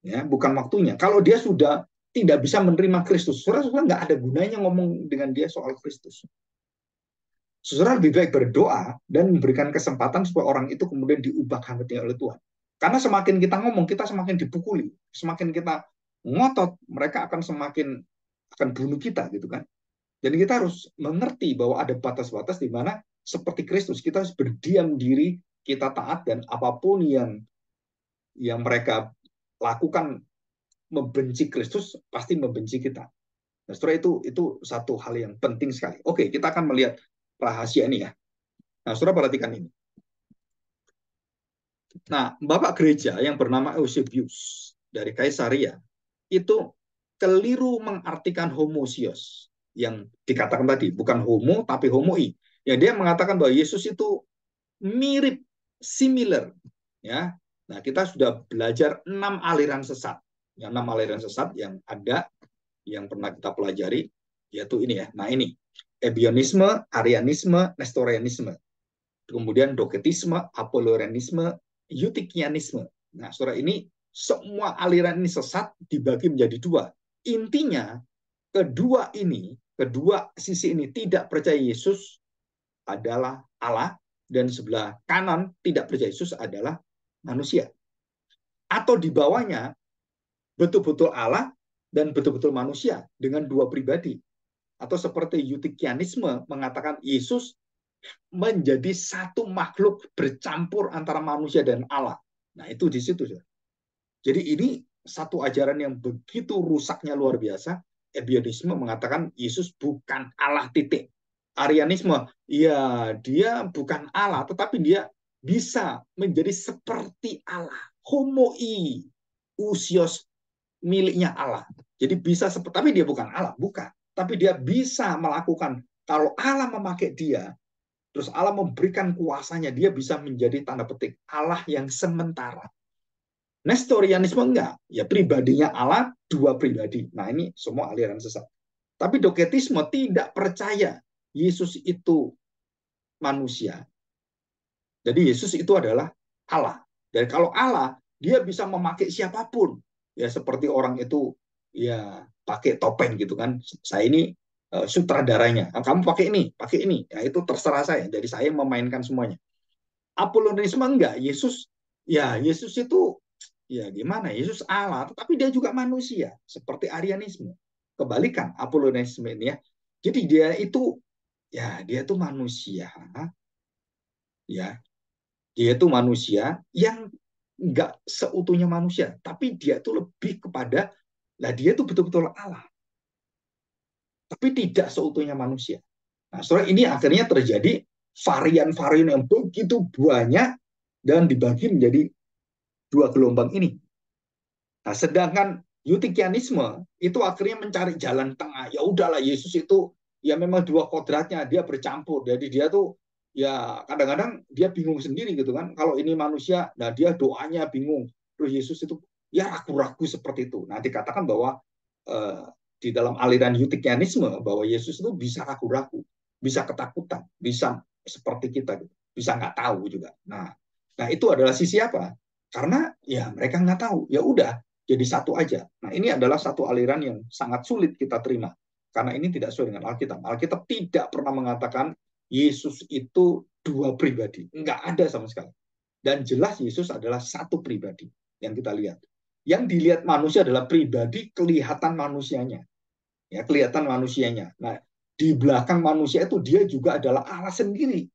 S1: Ya, bukan waktunya. Kalau dia sudah tidak bisa menerima Kristus, saudara nggak ada gunanya ngomong dengan dia soal Kristus. Saudara lebih baik berdoa dan memberikan kesempatan supaya orang itu kemudian diubahkan oleh Tuhan. Karena semakin kita ngomong, kita semakin dipukuli. Semakin kita ngotot, mereka akan semakin akan bunuh kita gitu kan. Jadi kita harus mengerti bahwa ada batas-batas di mana seperti Kristus kita harus berdiam diri, kita taat, dan apapun yang mereka lakukan membenci Kristus pasti membenci kita. Nah, setelah itu satu hal yang penting sekali. Oke, kita akan melihat rahasia ini ya. Nah, saudara perhatikan ini. Nah, Bapak Gereja yang bernama Eusebius dari Kaisaria itu keliru mengartikan homosios yang dikatakan tadi, bukan homo tapi homoi. Ya, dia mengatakan bahwa Yesus itu mirip, similar, ya. Nah, kita sudah belajar 6 aliran sesat. Yang 6 aliran sesat yang ada, yang pernah kita pelajari, yaitu ini ya. Nah, ini Ebionisme, Arianisme, Nestorianisme. Kemudian Doketisme, Apolorianisme, Eutikianisme. Nah, saudara, ini semua aliran ini sesat dibagi menjadi dua. Intinya, kedua sisi ini tidak percaya Yesus adalah Allah, dan sebelah kanan tidak percaya Yesus adalah manusia. Atau di bawahnya betul-betul Allah dan betul-betul manusia dengan dua pribadi. Atau seperti Eutikianisme mengatakan Yesus menjadi satu makhluk bercampur antara manusia dan Allah. Nah, itu di situ. Jadi ini satu ajaran yang begitu rusaknya luar biasa. Ebionisme mengatakan Yesus bukan Allah, titik. Arianisme, ya dia bukan Allah, tetapi dia bisa menjadi seperti Allah. Homoi, usios, miliknya Allah. Jadi bisa seperti, tapi dia bukan Allah, bukan. Tapi dia bisa melakukan, kalau Allah memakai dia, terus Allah memberikan kuasanya, dia bisa menjadi tanda petik Allah yang sementara. Nestorianisme enggak, ya pribadinya Allah, dua pribadi. Nah, ini semua aliran sesat. Tapi Doketisme tidak percaya Yesus itu manusia. Jadi Yesus itu adalah Allah. Dan kalau Allah, dia bisa memakai siapapun. Ya seperti orang itu ya pakai topeng gitu kan. Saya ini sutradaranya. Nah, kamu pakai ini, pakai ini. Ya itu terserah saya. Jadi saya memainkan semuanya. Apolonisme enggak. Yesus itu ya gimana? Yesus Allah, tetapi dia juga manusia, seperti Arianisme. Kebalikan Apolonisme ini ya. Jadi dia itu manusia, ya. Dia itu manusia yang enggak seutuhnya manusia, tapi dia itu lebih kepada, lah dia itu betul-betul Allah, tapi tidak seutuhnya manusia. Nah, setelah ini akhirnya terjadi varian-varian yang begitu banyak dan dibagi menjadi dua gelombang ini. Nah, sedangkan Eutikianisme itu akhirnya mencari jalan tengah. Ya udahlah, Yesus itu ya memang dua kodratnya, dia bercampur. Jadi dia tuh ya kadang-kadang dia bingung sendiri gitu kan. Kalau ini manusia, nah dia doanya bingung. Terus Yesus itu ya ragu-ragu seperti itu. Nah, dikatakan bahwa eh, di dalam aliran Eutikianisme bahwa Yesus itu bisa ragu-ragu, bisa ketakutan, bisa seperti kita, bisa nggak tahu juga. Nah itu adalah sisi apa? Karena ya mereka nggak tahu. Ya udah, jadi satu aja. Nah, ini adalah satu aliran yang sangat sulit kita terima. Karena ini tidak sesuai dengan Alkitab. Alkitab tidak pernah mengatakan Yesus itu dua pribadi. Nggak ada sama sekali. Dan jelas Yesus adalah satu pribadi yang kita lihat. Yang dilihat manusia adalah pribadi, kelihatan manusianya. Ya, kelihatan manusianya. Nah, di belakang manusia itu dia juga adalah Allah sendiri.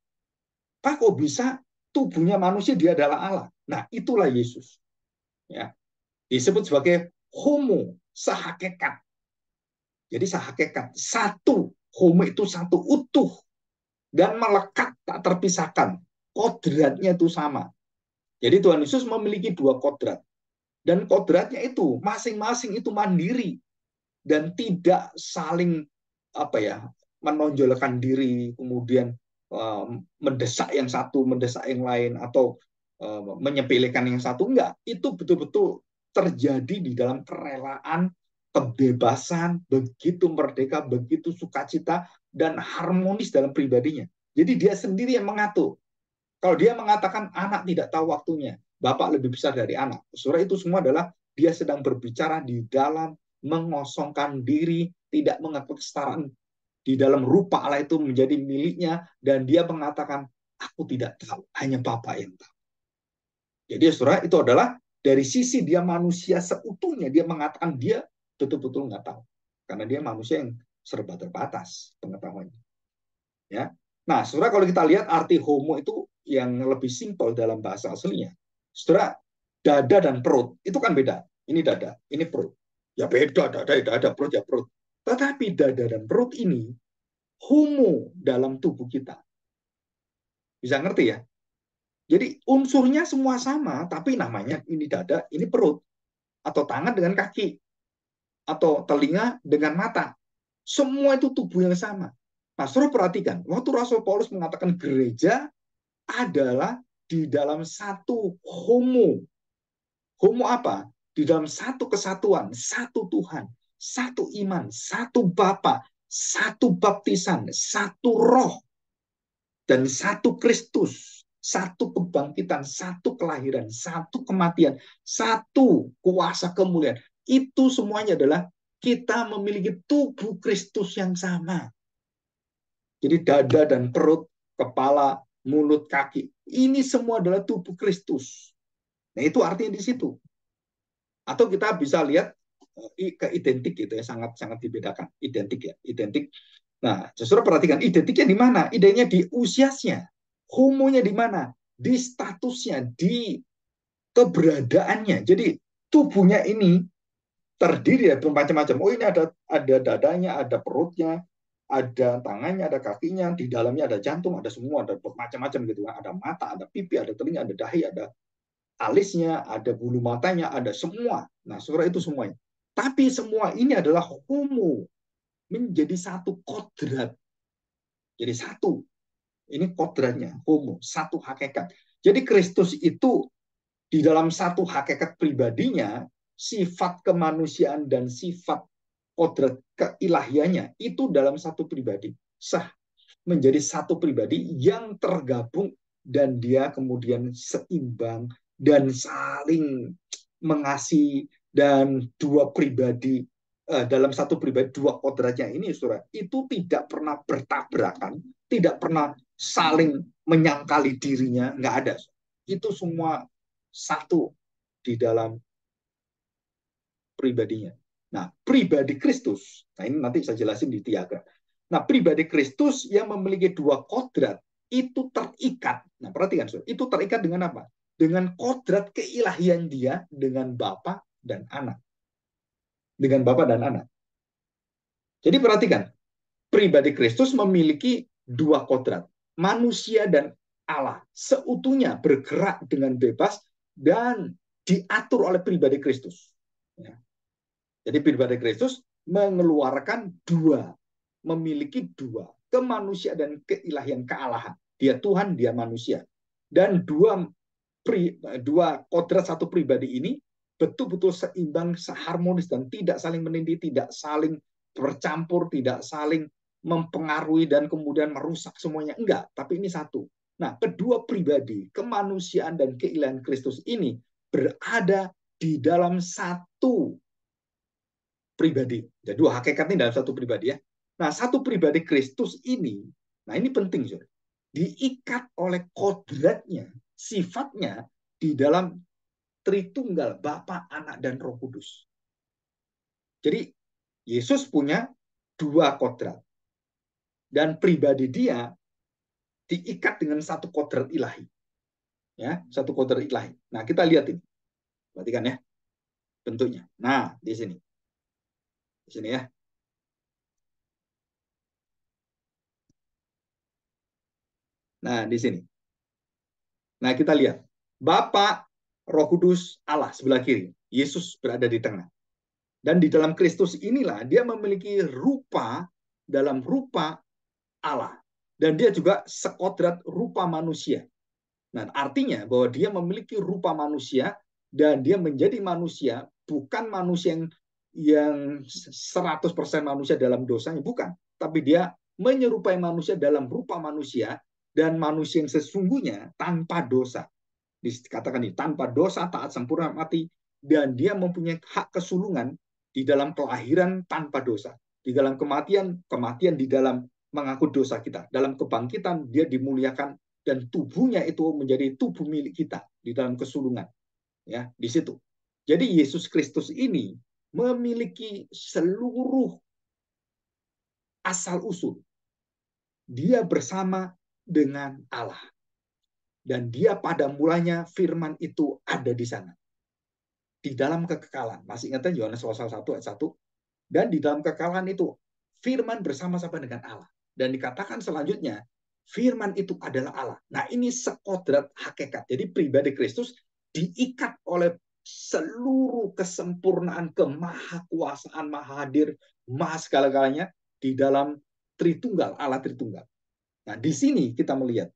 S1: Pak, kok bisa tubuhnya manusia dia adalah Allah? Nah, itulah Yesus. Ya, disebut sebagai homo, sehakikat. Jadi sehakikat, satu. Homo itu satu, utuh. Dan melekat, tak terpisahkan. Kodratnya itu sama. Jadi Tuhan Yesus memiliki dua kodrat. Dan kodratnya itu, masing-masing itu mandiri. Dan tidak saling apa ya menonjolkan diri, kemudian mendesak yang satu, mendesak yang lain, atau menyepelekan yang satu. Enggak. Itu betul-betul terjadi di dalam kerelaan, kebebasan, begitu merdeka, begitu sukacita, dan harmonis dalam pribadinya. Jadi dia sendiri yang mengatur. Kalau dia mengatakan anak tidak tahu waktunya, Bapak lebih besar dari anak. Saudara, itu semua adalah dia sedang berbicara di dalam mengosongkan diri, tidak mengakui kesetaraan di dalam rupa Allah itu menjadi miliknya, dan dia mengatakan, aku tidak tahu, hanya Bapak yang tahu. Jadi saudara, itu adalah dari sisi dia manusia seutuhnya, dia mengatakan dia betul-betul nggak tahu. Karena dia manusia yang serba terbatas pengetahuannya. Ya. Nah, saudara, kalau kita lihat arti homo itu yang lebih simpel dalam bahasa aslinya. Saudara, dada dan perut itu kan beda. Ini dada, ini perut. Ya beda, dada, perut, ya perut. Tetapi dada dan perut ini homo dalam tubuh kita. Bisa ngerti ya? Jadi unsurnya semua sama, tapi namanya ini dada, ini perut. Atau tangan dengan kaki. Atau telinga dengan mata. Semua itu tubuh yang sama. Nah, saudara perhatikan, waktu Rasul Paulus mengatakan gereja adalah di dalam satu homo. Homo apa? Di dalam satu kesatuan, satu Tuhan, satu iman, satu Bapa, satu baptisan, satu roh, dan satu Kristus, satu kebangkitan, satu kelahiran, satu kematian, satu kuasa kemuliaan. Itu semuanya adalah kita memiliki tubuh Kristus yang sama. Jadi dada dan perut, kepala, mulut, kaki, ini semua adalah tubuh Kristus. Nah, itu artinya di situ. Atau kita bisa lihat ke identik gitu ya, sangat dibedakan. Identik ya, identik. Nah, justru perhatikan identiknya di mana? Identiknya di usianya. Homonya di mana? Di statusnya, di keberadaannya. Jadi tubuhnya ini terdiri dari bermacam-macam. Oh, ini ada dadanya, ada perutnya, ada tangannya, ada kakinya, di dalamnya ada jantung, ada semua, ada macam-macam gitu. Ada mata, ada pipi, ada telinga, ada dahi, ada alisnya, ada bulu matanya, ada semua. Nah, saudara, itu semuanya. Tapi semua ini adalah homo, menjadi satu kodrat. Jadi satu. Ini kodratnya, homo, satu hakikat. Jadi Kristus itu di dalam satu hakikat pribadinya, sifat kemanusiaan dan sifat kodrat keilahiannya itu dalam satu pribadi. Sah menjadi satu pribadi yang tergabung dan dia kemudian seimbang dan saling mengasihi, dan dua pribadi dalam satu pribadi dua kodratnya ini saudara itu tidak pernah bertabrakan, tidak pernah saling menyangkali dirinya, nggak ada. Itu semua satu di dalam pribadinya. Nah, pribadi Kristus, nah ini nanti saya jelasin di diagram. Nah, pribadi Kristus yang memiliki dua kodrat itu terikat. Nah, perhatikan, saudara, itu terikat dengan apa? Dengan kodrat keilahian dia dengan Bapa dan Anak. Dengan Bapa dan Anak. Jadi perhatikan, pribadi Kristus memiliki dua kodrat, manusia dan Allah, seutuhnya bergerak dengan bebas dan diatur oleh pribadi Kristus. Ya. Jadi pribadi Kristus mengeluarkan dua, memiliki dua, kemanusiaan dan keilahian, kealahan. Dia Tuhan, dia manusia. Dan dua kodrat satu pribadi ini betul-betul seimbang, seharmonis, dan tidak saling menindih, tidak saling bercampur, tidak saling mempengaruhi dan kemudian merusak semuanya. Enggak, tapi ini satu. Nah, kedua pribadi, kemanusiaan dan keilahian Kristus ini berada di dalam satu pribadi. Jadi dua hakikat ini dalam satu pribadi ya. Nah, satu pribadi Kristus ini, nah ini penting, saudara, diikat oleh kodratnya, sifatnya di dalam Tritunggal, Bapa, Anak, dan Roh Kudus. Jadi Yesus punya dua kodrat. Dan pribadi dia diikat dengan satu kodrat ilahi. Ya, satu kodrat ilahi. Nah, kita lihat ini. Perhatikan ya bentuknya. Nah, di sini. Di sini ya. Nah, di sini. Nah, kita lihat. Bapa, Roh Kudus, Allah sebelah kiri. Yesus berada di tengah. Dan di dalam Kristus inilah dia memiliki rupa, dalam rupa Allah. Dan dia juga sekodrat rupa manusia. Nah, artinya bahwa dia memiliki rupa manusia dan dia menjadi manusia, bukan manusia yang 100% manusia dalam dosanya, bukan. Tapi dia menyerupai manusia dalam rupa manusia dan manusia yang sesungguhnya tanpa dosa. Dikatakan ini, tanpa dosa, taat sempurna, mati, dan dia mempunyai hak kesulungan di dalam kelahiran tanpa dosa. Di dalam kematian, kematian di dalam mengaku dosa kita. Dalam kebangkitan, dia dimuliakan dan tubuhnya itu menjadi tubuh milik kita di dalam kesulungan, ya, di situ. Jadi Yesus Kristus ini memiliki seluruh asal usul. Dia bersama dengan Allah. Dan dia pada mulanya firman itu ada di sana. Di dalam kekekalan. Masih ingat Yohanes pasal 1 ayat 1? Dan di dalam kekekalan itu firman bersama-sama dengan Allah. Dan dikatakan selanjutnya, firman itu adalah Allah. Nah, ini sekodrat hakikat. Jadi pribadi Kristus diikat oleh seluruh kesempurnaan, kemahakuasaan, maha hadir, maha segala-galanya di dalam Tritunggal, Allah Tritunggal. Nah, di sini kita melihat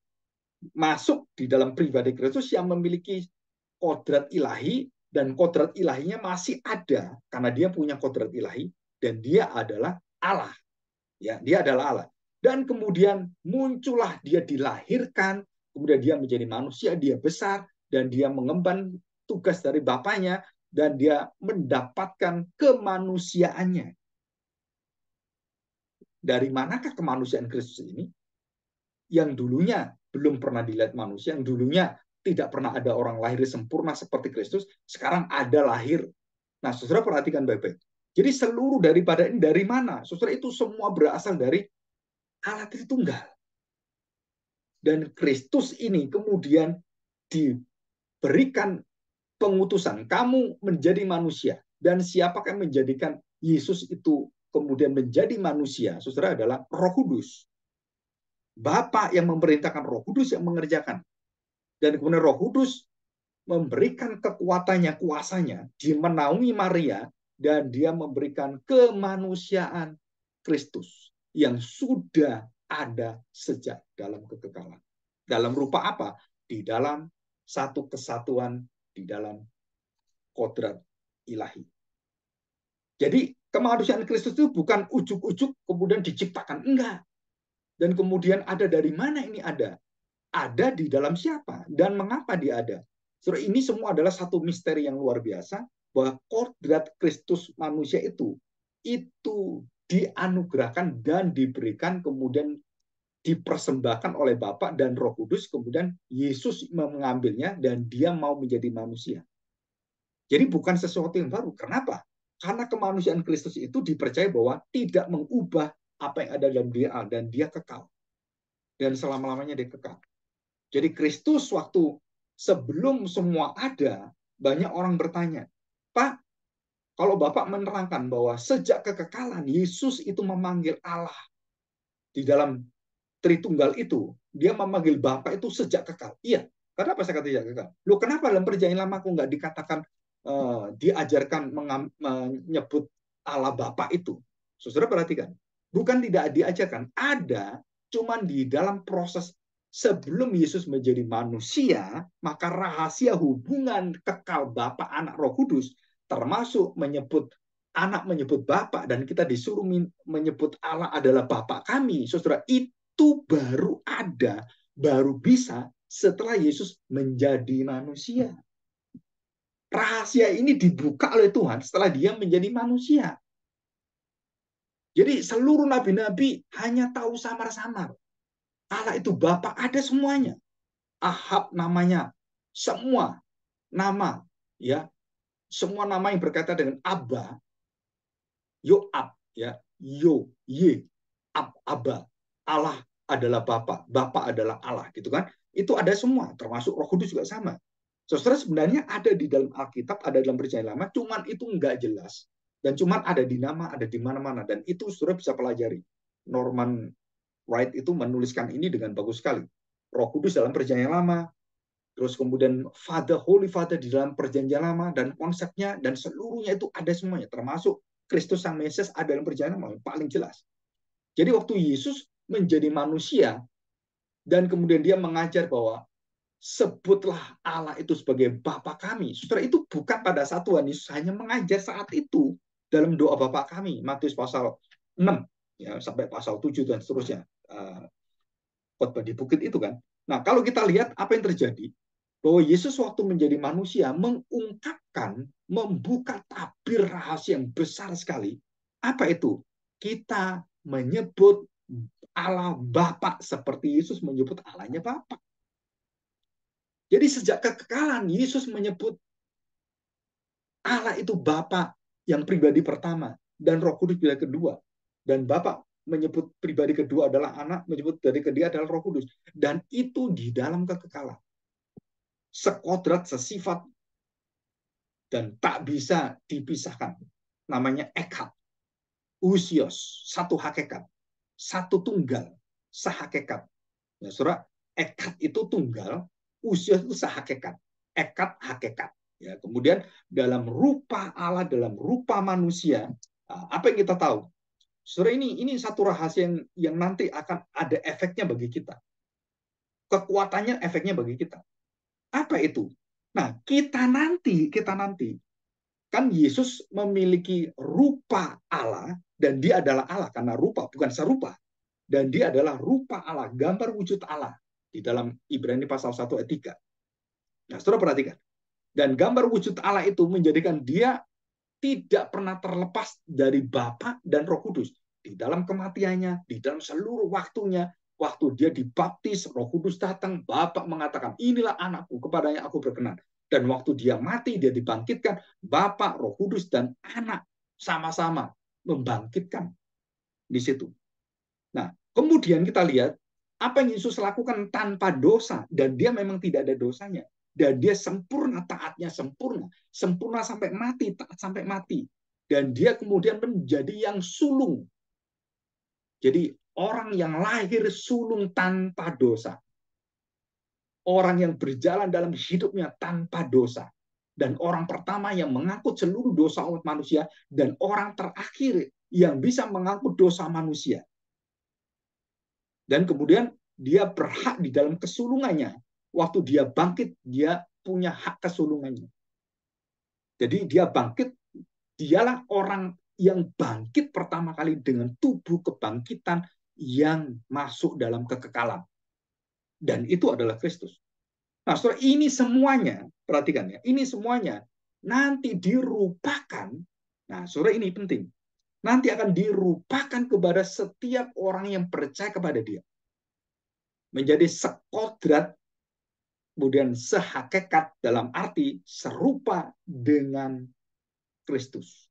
S1: masuk di dalam pribadi Kristus yang memiliki kodrat ilahi, dan kodrat ilahinya masih ada karena dia punya kodrat ilahi dan dia adalah Allah. Ya, dia adalah Allah. Dan kemudian muncullah dia dilahirkan, kemudian dia menjadi manusia, dia besar dan dia mengemban tugas dari bapaknya dan dia mendapatkan kemanusiaannya. Dari manakah kemanusiaan Kristus ini? Yang dulunya belum pernah dilihat manusia, yang dulunya tidak pernah ada orang lahir sempurna seperti Kristus, sekarang ada lahir. Nah, saudara perhatikan baik-baik. Jadi seluruh daripada ini dari mana? Saudara, itu semua berasal dari Allah Tritunggal. Dan Kristus ini kemudian diberikan pengutusan. Kamu menjadi manusia. Dan siapakah yang menjadikan Yesus itu kemudian menjadi manusia? Saudara, adalah Roh Kudus. Bapa yang memerintahkan, Roh Kudus yang mengerjakan. Dan kemudian Roh Kudus memberikan kekuatannya, kuasanya, dia menaungi Maria, dan dia memberikan kemanusiaan Kristus yang sudah ada sejak dalam kekekalan. Dalam rupa apa? Di dalam satu kesatuan, di dalam kodrat ilahi. Jadi kemanusiaan Kristus itu bukan ujuk-ujuk kemudian diciptakan. Enggak. Dan kemudian ada dari mana ini ada? Ada di dalam siapa? Dan mengapa dia ada? So, ini semua adalah satu misteri yang luar biasa, bahwa kodrat Kristus manusia itu dianugerahkan dan diberikan, kemudian dipersembahkan oleh Bapa dan Roh Kudus, kemudian Yesus mengambilnya dan dia mau menjadi manusia. Jadi bukan sesuatu yang baru. Kenapa? Karena kemanusiaan Kristus itu dipercaya bahwa tidak mengubah apa yang ada dalam dia, dan dia kekal. Dan selama-lamanya dia kekal. Jadi Kristus waktu sebelum semua ada, banyak orang bertanya, Pak, kalau Bapak menerangkan bahwa sejak kekekalan Yesus itu memanggil Allah di dalam Tritunggal itu, dia memanggil Bapa itu sejak kekal. Iya, kenapa saya kata sejak kekal? Loh, kenapa dalam perjanjian lama kok nggak dikatakan diajarkan menyebut Allah Bapa itu? Saudara perhatikan, bukan tidak diajarkan, ada, cuman di dalam proses sebelum Yesus menjadi manusia, maka rahasia hubungan kekal Bapa, Anak, Roh Kudus, termasuk menyebut anak menyebut Bapa dan kita disuruh menyebut Allah adalah Bapa kami. Saudara, itu baru ada, baru bisa setelah Yesus menjadi manusia. Rahasia ini dibuka oleh Tuhan setelah dia menjadi manusia. Jadi seluruh nabi-nabi hanya tahu samar-samar. Allah itu Bapa, ada semuanya. Ahab namanya, semua nama, ya, semua nama yang berkaitan dengan Abba, Yoab, ya, Ye, Abba, Allah adalah Bapa, Bapa adalah Allah, gitu kan? Itu ada semua, termasuk Roh Kudus juga sama. Saudara, sebenarnya ada di dalam Alkitab, ada dalam Perjanjian Lama, cuman itu nggak jelas. Dan cuman ada di nama, ada di mana-mana. Dan itu saudara bisa pelajari. Norman Wright itu menuliskan ini dengan bagus sekali. Roh Kudus dalam Perjanjian Lama, terus kemudian Father, Holy Father di dalam Perjanjian Lama, dan konsepnya, dan seluruhnya itu ada semuanya. Termasuk Kristus Sang Mesias ada dalam Perjanjian Lama, yang paling jelas. Jadi waktu Yesus menjadi manusia, dan kemudian dia mengajar bahwa sebutlah Allah itu sebagai Bapa kami. Saudara, itu bukan pada saat Tuhan Yesus hanya mengajar saat itu dalam doa Bapa kami, Matius pasal 6 ya, sampai pasal 7 dan seterusnya. Khotbah di bukit itu kan. Nah, kalau kita lihat apa yang terjadi, bahwa Yesus waktu menjadi manusia mengungkapkan, membuka tabir rahasia yang besar sekali. Apa itu? Kita menyebut Allah Bapa seperti Yesus menyebut Allahnya Bapa. Jadi sejak kekekalan, Yesus menyebut Allah itu Bapa yang pribadi pertama dan Roh Kudus pribadi kedua. Dan Bapa menyebut pribadi kedua adalah anak, menyebut pribadi kedua adalah Roh Kudus. Dan itu di dalam kekekalan. Sekodrat, sesifat, dan tak bisa dipisahkan. Namanya Echad. Usios, satu hakikat. Satu tunggal, sehakikat. Ya, saudara, Echad itu tunggal, Usios itu sehakikat. Echad hakikat. Ya, kemudian dalam rupa Allah, dalam rupa manusia, apa yang kita tahu? Saudara, ini satu rahasia yang nanti akan ada efeknya bagi kita. Kekuatannya efeknya bagi kita. Apa itu? Nah, kita nanti kan Yesus memiliki rupa Allah dan dia adalah Allah karena rupa bukan serupa, dan dia adalah rupa Allah, gambar wujud Allah di dalam Ibrani pasal 1 ayat 3. Nah, Saudara perhatikan. Dan gambar wujud Allah itu menjadikan dia tidak pernah terlepas dari Bapa dan Roh Kudus. Di dalam kematiannya, di dalam seluruh waktunya, waktu dia dibaptis, Roh Kudus datang, Bapa mengatakan, inilah anakku, kepadanya aku berkenan. Dan waktu dia mati, dia dibangkitkan, Bapa, Roh Kudus, dan anak sama-sama membangkitkan di situ. Nah, kemudian kita lihat apa yang Yesus lakukan tanpa dosa, dan dia memang tidak ada dosanya. Dan dia sempurna, taatnya sempurna. Sempurna sampai mati, taat sampai mati. Dan dia kemudian menjadi yang sulung. Jadi orang yang lahir sulung tanpa dosa. Orang yang berjalan dalam hidupnya tanpa dosa. Dan orang pertama yang mengangkut seluruh dosa umat manusia. Dan orang terakhir yang bisa mengangkut dosa manusia. Dan kemudian dia berhak di dalam kesulungannya. Waktu dia bangkit, dia punya hak kesulungannya. Jadi dia bangkit, dialah orang yang bangkit pertama kali dengan tubuh kebangkitan yang masuk dalam kekekalan. Dan itu adalah Kristus. Nah, saudara, ini semuanya, perhatikan ya, ini semuanya nanti dirupakan. Nah, saudara, ini penting. Nanti akan dirupakan kepada setiap orang yang percaya kepada dia. Menjadi sekodrat, kemudian sehakikat dalam arti serupa dengan Kristus.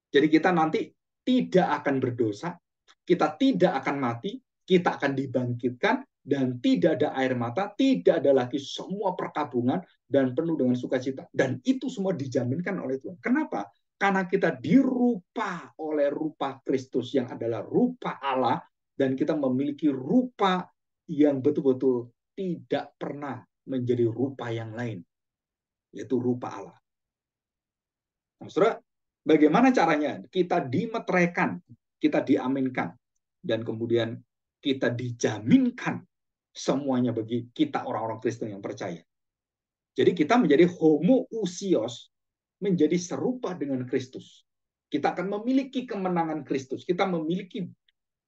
S1: Jadi kita nanti tidak akan berdosa, kita tidak akan mati, kita akan dibangkitkan, dan tidak ada air mata, tidak ada lagi semua perkabungan, dan penuh dengan sukacita. Dan itu semua dijaminkan oleh Tuhan. Kenapa? Karena kita dirupa oleh rupa Kristus yang adalah rupa Allah, dan kita memiliki rupa yang betul-betul tidak pernah menjadi rupa yang lain, yaitu rupa Allah. Nah, saudara, bagaimana caranya? Kita dimeteraikan, kita diaminkan, dan kemudian kita dijaminkan semuanya bagi kita orang-orang Kristen yang percaya. Jadi kita menjadi homoousios, menjadi serupa dengan Kristus. Kita akan memiliki kemenangan Kristus. Kita memiliki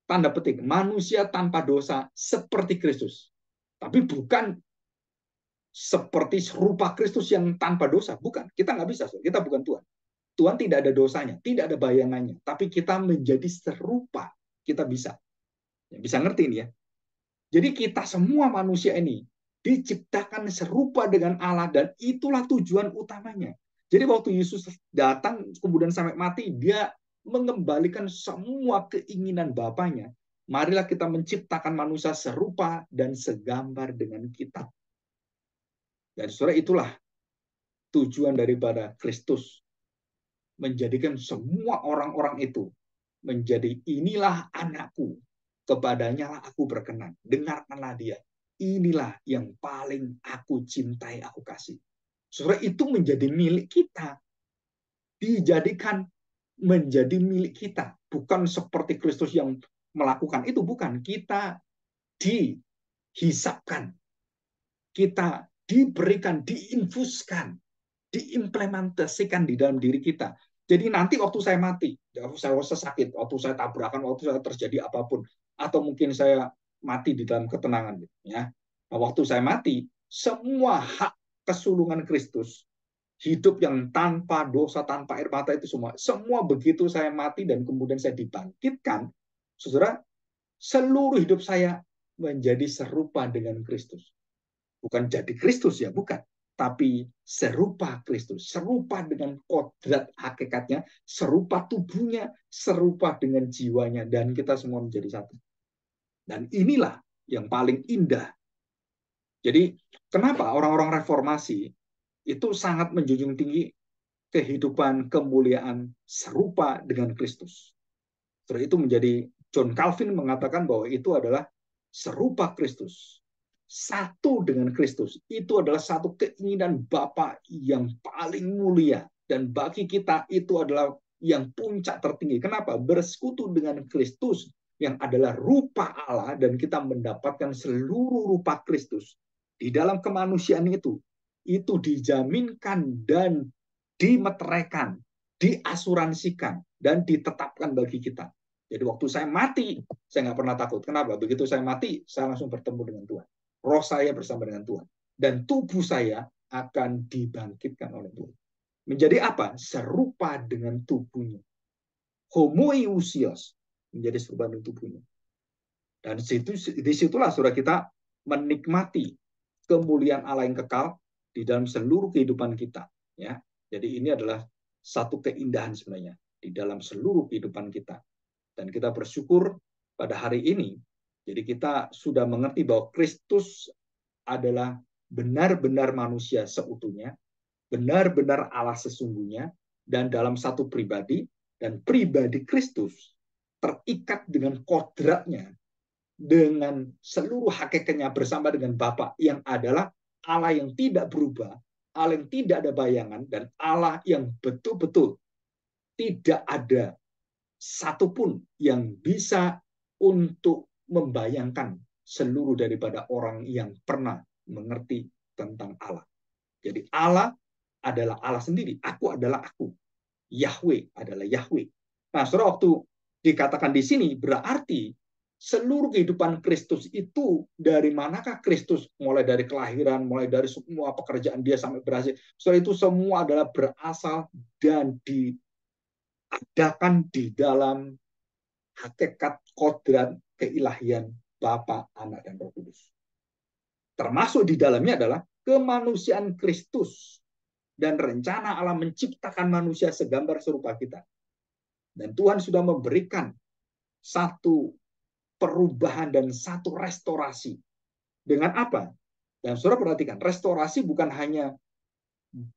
S1: tanda petik manusia tanpa dosa seperti Kristus. Tapi bukan seperti serupa Kristus yang tanpa dosa. Bukan. Kita nggak bisa. Kita bukan Tuhan. Tuhan tidak ada dosanya, tidak ada bayangannya. Tapi kita menjadi serupa. Kita bisa. Bisa ngerti ini ya. Jadi kita semua manusia ini diciptakan serupa dengan Allah, dan itulah tujuan utamanya. Jadi waktu Yesus datang kemudian sampai mati, dia mengembalikan semua keinginan Bapaknya. Marilah kita menciptakan manusia serupa dan segambar dengan kita. Dan saudara, itulah tujuan daripada Kristus, menjadikan semua orang-orang itu menjadi inilah anakku, kepadanya lah aku berkenan, dengarkanlah dia. Inilah yang paling aku cintai, aku kasih. Saudara, itu menjadi milik kita. Dijadikan menjadi milik kita. Bukan seperti Kristus yang melakukan itu, bukan. Kita dihisapkan. Kita diberikan, diinfuskan, diimplementasikan di dalam diri kita. Jadi nanti waktu saya mati, waktu saya sakit, waktu saya tabrakan, waktu saya terjadi apapun, atau mungkin saya mati di dalam ketenangan, ya. Nah, waktu saya mati, semua hak kesulungan Kristus, hidup yang tanpa dosa, tanpa air mata itu semua begitu saya mati dan kemudian saya dibangkitkan, saudara, seluruh hidup saya menjadi serupa dengan Kristus. Bukan jadi Kristus ya, bukan. Tapi serupa Kristus, serupa dengan kodrat hakikatnya, serupa tubuhnya, serupa dengan jiwanya, dan kita semua menjadi satu. Dan inilah yang paling indah. Jadi kenapa orang-orang reformasi itu sangat menjunjung tinggi kehidupan kemuliaan serupa dengan Kristus. Terus itu menjadi John Calvin mengatakan bahwa itu adalah serupa Kristus. Satu dengan Kristus. Itu adalah satu keinginan Bapa yang paling mulia. Dan bagi kita itu adalah yang puncak tertinggi. Kenapa? Bersekutu dengan Kristus yang adalah rupa Allah dan kita mendapatkan seluruh rupa Kristus. Di dalam kemanusiaan itu dijaminkan dan dimeteraikan, diasuransikan, dan ditetapkan bagi kita. Jadi waktu saya mati, saya nggak pernah takut. Kenapa? Begitu saya mati, saya langsung bertemu dengan Tuhan. Roh saya bersama dengan Tuhan. Dan tubuh saya akan dibangkitkan oleh Tuhan. Menjadi apa? Serupa dengan tubuhnya. Homoiousios. Menjadi serupa dengan tubuhnya. Dan disitulah saudara kita menikmati kemuliaan Allah yang kekal di dalam seluruh kehidupan kita. Ya, jadi ini adalah satu keindahan sebenarnya di dalam seluruh kehidupan kita. Dan kita bersyukur pada hari ini, jadi kita sudah mengerti bahwa Kristus adalah benar-benar manusia seutuhnya, benar-benar Allah sesungguhnya, dan dalam satu pribadi, dan pribadi Kristus terikat dengan kodratnya, dengan seluruh hakikatnya bersama dengan Bapa yang adalah Allah yang tidak berubah, Allah yang tidak ada bayangan, dan Allah yang betul-betul tidak ada satupun yang bisa untuk membayangkan seluruh daripada orang yang pernah mengerti tentang Allah. Jadi Allah adalah Allah sendiri, aku adalah aku, Yahweh adalah Yahweh. Nah, saudara, waktu dikatakan di sini berarti seluruh kehidupan Kristus itu dari manakah Kristus, mulai dari kelahiran, mulai dari semua pekerjaan dia sampai berhasil, saudara, itu semua adalah berasal dan diadakan di dalam hakikat kodrat keilahian Bapa, Anak, dan Roh Kudus. Termasuk di dalamnya adalah kemanusiaan Kristus dan rencana Allah menciptakan manusia segambar serupa kita. Dan Tuhan sudah memberikan satu perubahan dan satu restorasi. Dengan apa? Dan saudara perhatikan, restorasi bukan hanya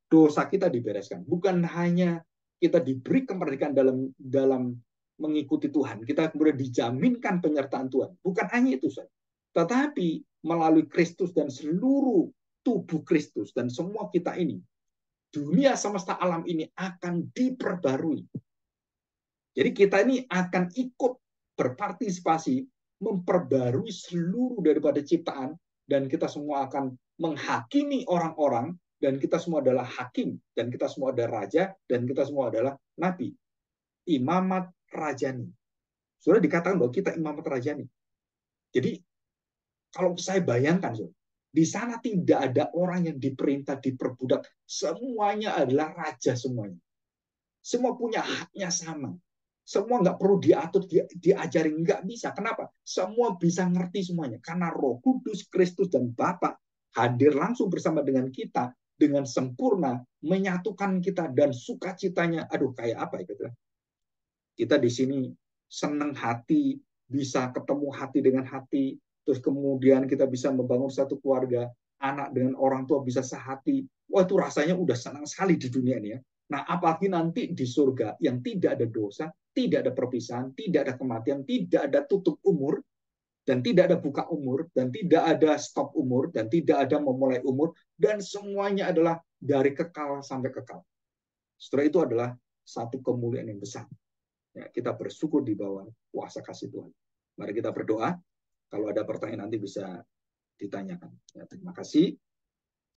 S1: dosa kita dibereskan, bukan hanya kita diberi kemerdekaan dalam mengikuti Tuhan, kita kemudian dijaminkan penyertaan Tuhan. Bukan hanya itu saja, tetapi melalui Kristus dan seluruh tubuh Kristus dan semua kita ini, dunia semesta alam ini akan diperbarui. Jadi kita ini akan ikut berpartisipasi memperbarui seluruh daripada ciptaan, dan kita semua akan menghakimi orang-orang, dan kita semua adalah hakim, dan kita semua adalah raja, dan kita semua adalah nabi. Imamat rajani. Sudah dikatakan bahwa kita imamat rajani. Jadi kalau saya bayangkan, di sana tidak ada orang yang diperintah, diperbudak. Semuanya adalah raja semuanya. Semua punya haknya sama. Semua nggak perlu diatur, diajari, nggak bisa. Kenapa? Semua bisa ngerti semuanya. Karena Roh Kudus, Kristus, dan Bapa hadir langsung bersama dengan kita dengan sempurna, menyatukan kita dan sukacitanya. Aduh, kayak apa itu? Kita di sini senang hati, bisa ketemu hati dengan hati, terus kemudian kita bisa membangun satu keluarga, anak dengan orang tua bisa sehati. Wah, itu rasanya udah senang sekali di dunia ini ya. Nah, apalagi nanti di surga yang tidak ada dosa, tidak ada perpisahan, tidak ada kematian, tidak ada tutup umur, dan tidak ada buka umur, dan tidak ada stop umur, dan tidak ada memulai umur, dan semuanya adalah dari kekal sampai kekal. Setelah itu adalah satu kemuliaan yang besar. Ya, kita bersyukur di bawah kuasa kasih Tuhan. Mari kita berdoa. Kalau ada pertanyaan nanti bisa ditanyakan. Ya, terima kasih.